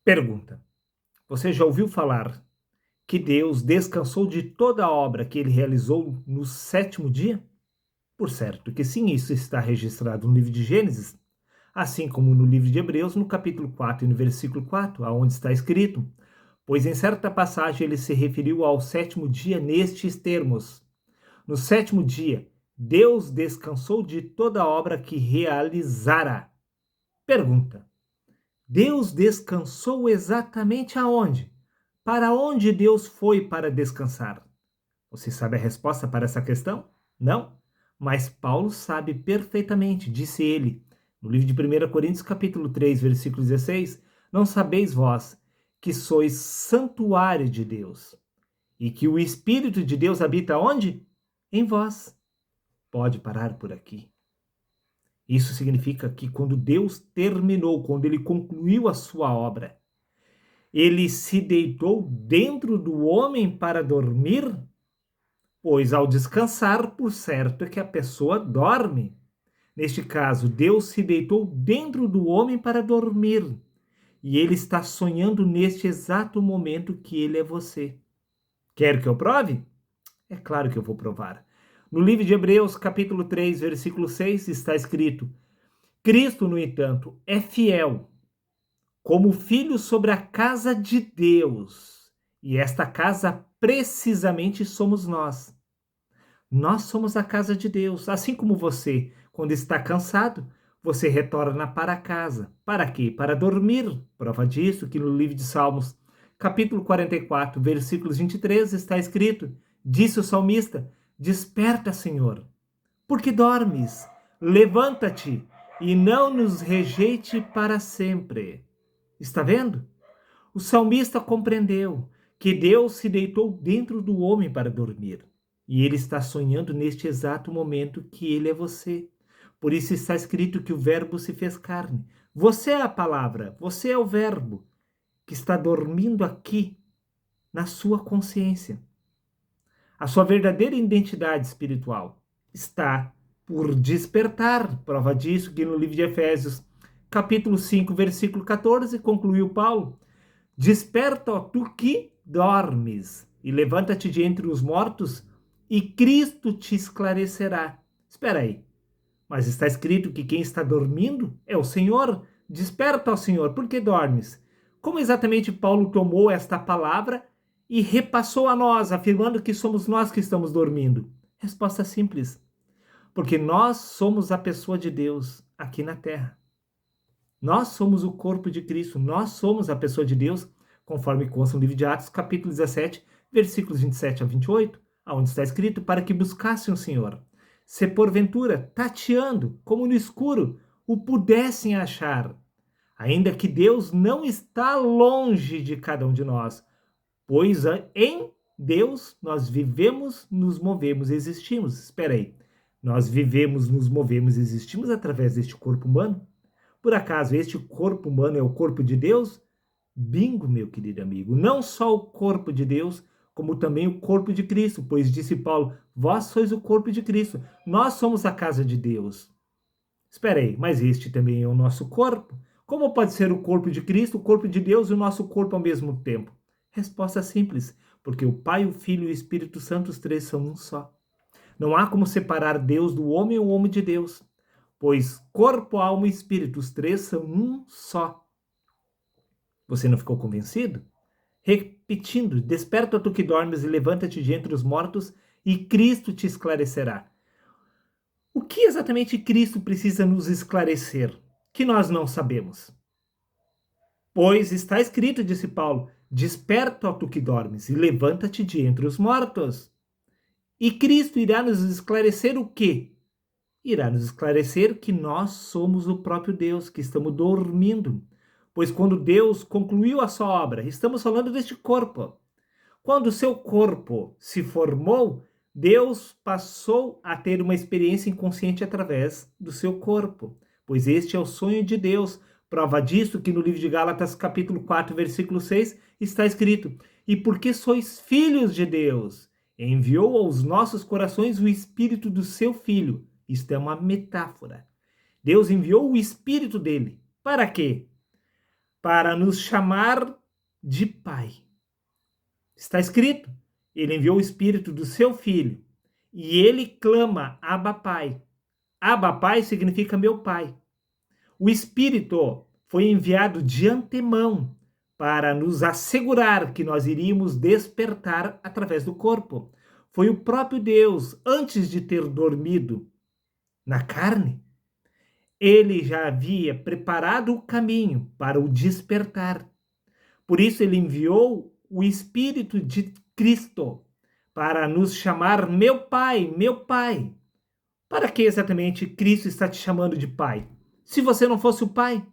Pergunta: você já ouviu falar que Deus descansou de toda a obra que ele realizou no sétimo dia? Por certo que sim, isso está registrado no livro de Gênesis, assim como no livro de Hebreus, no capítulo 4 e no versículo 4, aonde está escrito: pois em certa passagem ele se referiu ao sétimo dia nestes termos: no sétimo dia, Deus descansou de toda a obra que realizara. Pergunta: Deus descansou exatamente aonde? Para onde Deus foi para descansar? Você sabe a resposta para essa questão? Não? Mas Paulo sabe perfeitamente, disse ele, no livro de 1 Coríntios capítulo 3, versículo 16, não sabeis vós que sois santuário de Deus e que o Espírito de Deus habita onde? Em vós. Pode parar por aqui. Isso significa que quando Deus terminou, quando ele concluiu a sua obra, ele se deitou dentro do homem para dormir? Pois ao descansar, por certo é que a pessoa dorme. Neste caso, Deus se deitou dentro do homem para dormir. E ele está sonhando neste exato momento que ele é você. Quer que eu prove? É claro que eu vou provar. No livro de Hebreus, capítulo 3, versículo 6, está escrito: Cristo, no entanto, é fiel como filho sobre a casa de Deus. E esta casa precisamente somos nós. Nós somos a casa de Deus, assim como você, quando está cansado, você retorna para casa. Para quê? Para dormir. Prova disso que no livro de Salmos, capítulo 44, versículos 23, está escrito: disse o salmista: desperta, Senhor, porque dormes. Levanta-te e não nos rejeite para sempre. Está vendo? O salmista compreendeu que Deus se deitou dentro do homem para dormir. E ele está sonhando neste exato momento que ele é você. Por isso está escrito que o Verbo se fez carne. Você é a palavra, você é o Verbo que está dormindo aqui na sua consciência. A sua verdadeira identidade espiritual está por despertar. Prova disso que no livro de Efésios, capítulo 5, versículo 14, concluiu Paulo: desperta, ó tu que dormes, e levanta-te de entre os mortos, e Cristo te esclarecerá. Espera aí, mas está escrito que quem está dormindo é o Senhor. Desperta, ó Senhor, por que dormes? Como exatamente Paulo tomou esta palavra e repassou a nós, afirmando que somos nós que estamos dormindo? Resposta simples: porque nós somos a pessoa de Deus aqui na terra. Nós somos o corpo de Cristo, nós somos a pessoa de Deus, conforme consta no livro de Atos, capítulo 17, versículos 27 a 28, onde está escrito: para que buscassem o Senhor, se porventura, tateando, como no escuro, o pudessem achar, ainda que Deus não está longe de cada um de nós, pois em Deus nós vivemos, nos movemos e existimos. Espera aí, nós vivemos, nos movemos e existimos através deste corpo humano? Por acaso este corpo humano é o corpo de Deus? Bingo, meu querido amigo. Não só o corpo de Deus, como também o corpo de Cristo, pois disse Paulo: vós sois o corpo de Cristo. Nós somos a casa de Deus. Espera aí, mas este também é o nosso corpo? Como pode ser o corpo de Cristo, o corpo de Deus e o nosso corpo ao mesmo tempo? Resposta simples: porque o Pai, o Filho e o Espírito Santo, os três são um só. Não há como separar Deus do homem ou o homem de Deus, pois corpo, alma e espírito, os três são um só. Você não ficou convencido? Repetindo: desperta tu que dormes e levanta-te de entre os mortos, e Cristo te esclarecerá. O que exatamente Cristo precisa nos esclarecer, que nós não sabemos? Pois está escrito, disse Paulo: desperta, ó tu que dormes, e levanta-te de entre os mortos. E Cristo irá nos esclarecer o quê? Irá nos esclarecer que nós somos o próprio Deus, que estamos dormindo. Pois quando Deus concluiu a sua obra, estamos falando deste corpo. Quando o seu corpo se formou, Deus passou a ter uma experiência inconsciente através do seu corpo. Pois este é o sonho de Deus. Prova disso que no livro de Gálatas, capítulo 4, versículo 6, está escrito: e porque sois filhos de Deus, enviou aos nossos corações o Espírito do seu Filho. Isto é uma metáfora. Deus enviou o Espírito dele. Para quê? para nos chamar de Pai. Está escrito, ele enviou o Espírito do seu Filho, e ele clama, Abba Pai. Abba Pai significa meu Pai. O Espírito foi enviado de antemão para nos assegurar que nós iríamos despertar através do corpo. Foi o próprio Deus, antes de ter dormido na carne, ele já havia preparado o caminho para o despertar. Por isso ele enviou o Espírito de Cristo para nos chamar meu Pai, meu Pai. Para que exatamente Cristo está te chamando de Pai? Se você não fosse o Pai?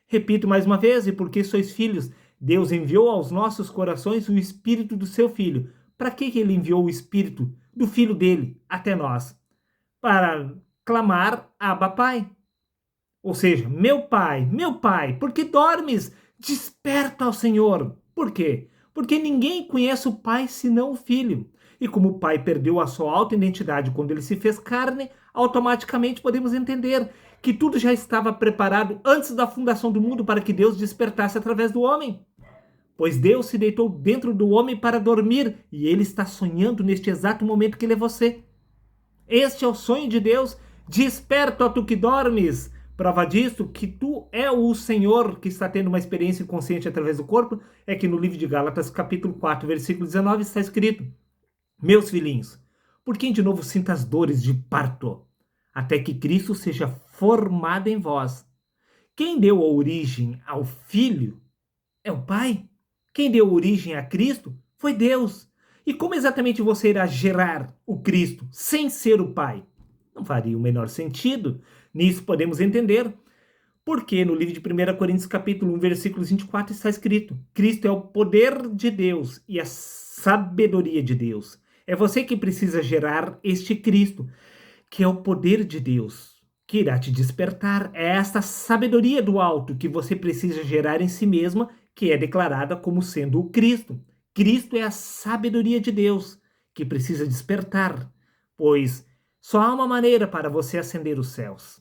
Repito mais uma vez, e porque sois filhos, Deus enviou aos nossos corações o Espírito do seu Filho. Para que ele enviou o Espírito do Filho dele até nós? Para clamar, Abba Pai. Ou seja, meu Pai, por que dormes? Desperta ao Senhor. Por quê? Porque ninguém conhece o Pai senão o Filho. E como o Pai perdeu a sua auto-identidade quando ele se fez carne, automaticamente podemos entender que tudo já estava preparado antes da fundação do mundo para que Deus despertasse através do homem. Pois Deus se deitou dentro do homem para dormir e ele está sonhando neste exato momento que ele é você. Este é o sonho de Deus. Desperta, ó tu que dormes. Prova disto que tu é o Senhor que está tendo uma experiência inconsciente através do corpo, é que no livro de Gálatas, capítulo 4, versículo 19, está escrito: meus filhinhos, por quem de novo sinta as dores de parto, até que Cristo seja formado em vós. Quem deu a origem ao Filho é o Pai. Quem deu origem a Cristo foi Deus. E como exatamente você irá gerar o Cristo sem ser o Pai? Não faria o menor sentido. Nisso podemos entender porque no livro de 1 Coríntios capítulo 1, versículo 24 está escrito: Cristo é o poder de Deus e a sabedoria de Deus. É você que precisa gerar este Cristo, que é o poder de Deus, que irá te despertar. É esta sabedoria do alto que você precisa gerar em si mesma, que é declarada como sendo o Cristo. Cristo é a sabedoria de Deus, que precisa despertar, pois só há uma maneira para você ascender os céus: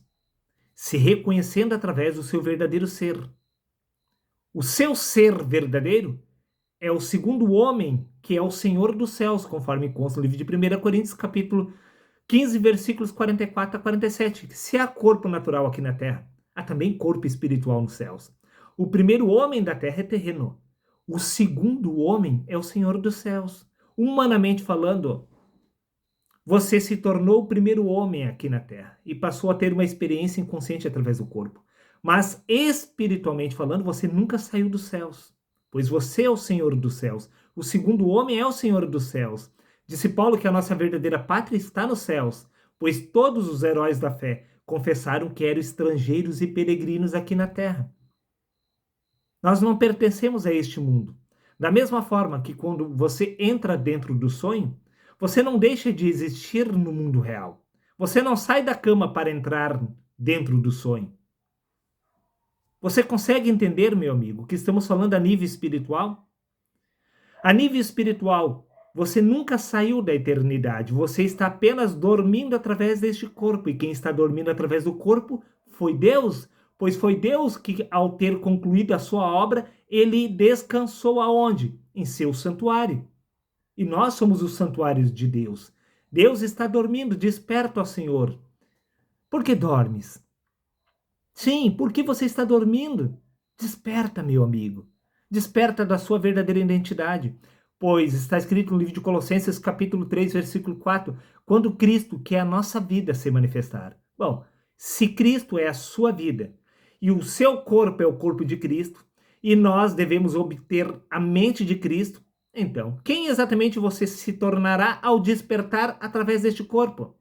se reconhecendo através do seu verdadeiro ser. O seu ser verdadeiro é o segundo homem, que é o Senhor dos céus, conforme consta no livro de 1 Coríntios, capítulo 15, versículos 44 a 47. Se há corpo natural aqui na terra, há também corpo espiritual nos céus. O primeiro homem da terra é terreno. O segundo homem é o Senhor dos céus. Humanamente falando, você se tornou o primeiro homem aqui na Terra e passou a ter uma experiência inconsciente através do corpo. Mas espiritualmente falando, você nunca saiu dos céus, pois você é o Senhor dos céus. O segundo homem é o Senhor dos céus. Disse Paulo que a nossa verdadeira pátria está nos céus, pois todos os heróis da fé confessaram que eram estrangeiros e peregrinos aqui na Terra. Nós não pertencemos a este mundo. Da mesma forma que quando você entra dentro do sonho, você não deixa de existir no mundo real. Você não sai da cama para entrar dentro do sonho. Você consegue entender, meu amigo, que estamos falando a nível espiritual? A nível espiritual, você nunca saiu da eternidade. Você está apenas dormindo através deste corpo. E quem está dormindo através do corpo foi Deus. Pois foi Deus que, ao ter concluído a sua obra, ele descansou aonde? Em seu santuário. E nós somos os santuários de Deus. Deus está dormindo, desperta, ó Senhor. Por que dormes? Sim, por que você está dormindo? Desperta, meu amigo. Desperta da sua verdadeira identidade. Pois está escrito no livro de Colossenses, capítulo 3, versículo 4, quando Cristo, que é a nossa vida, se manifestar. Bom, se Cristo é a sua vida e o seu corpo é o corpo de Cristo, e nós devemos obter a mente de Cristo, então, quem exatamente você se tornará ao despertar através deste corpo?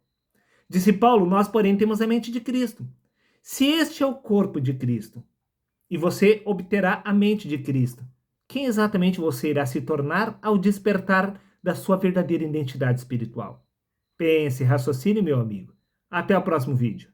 Disse Paulo, nós, porém, temos a mente de Cristo. Se este é o corpo de Cristo, e você obterá a mente de Cristo, quem exatamente você irá se tornar ao despertar da sua verdadeira identidade espiritual? Pense, raciocine, meu amigo. Até o próximo vídeo.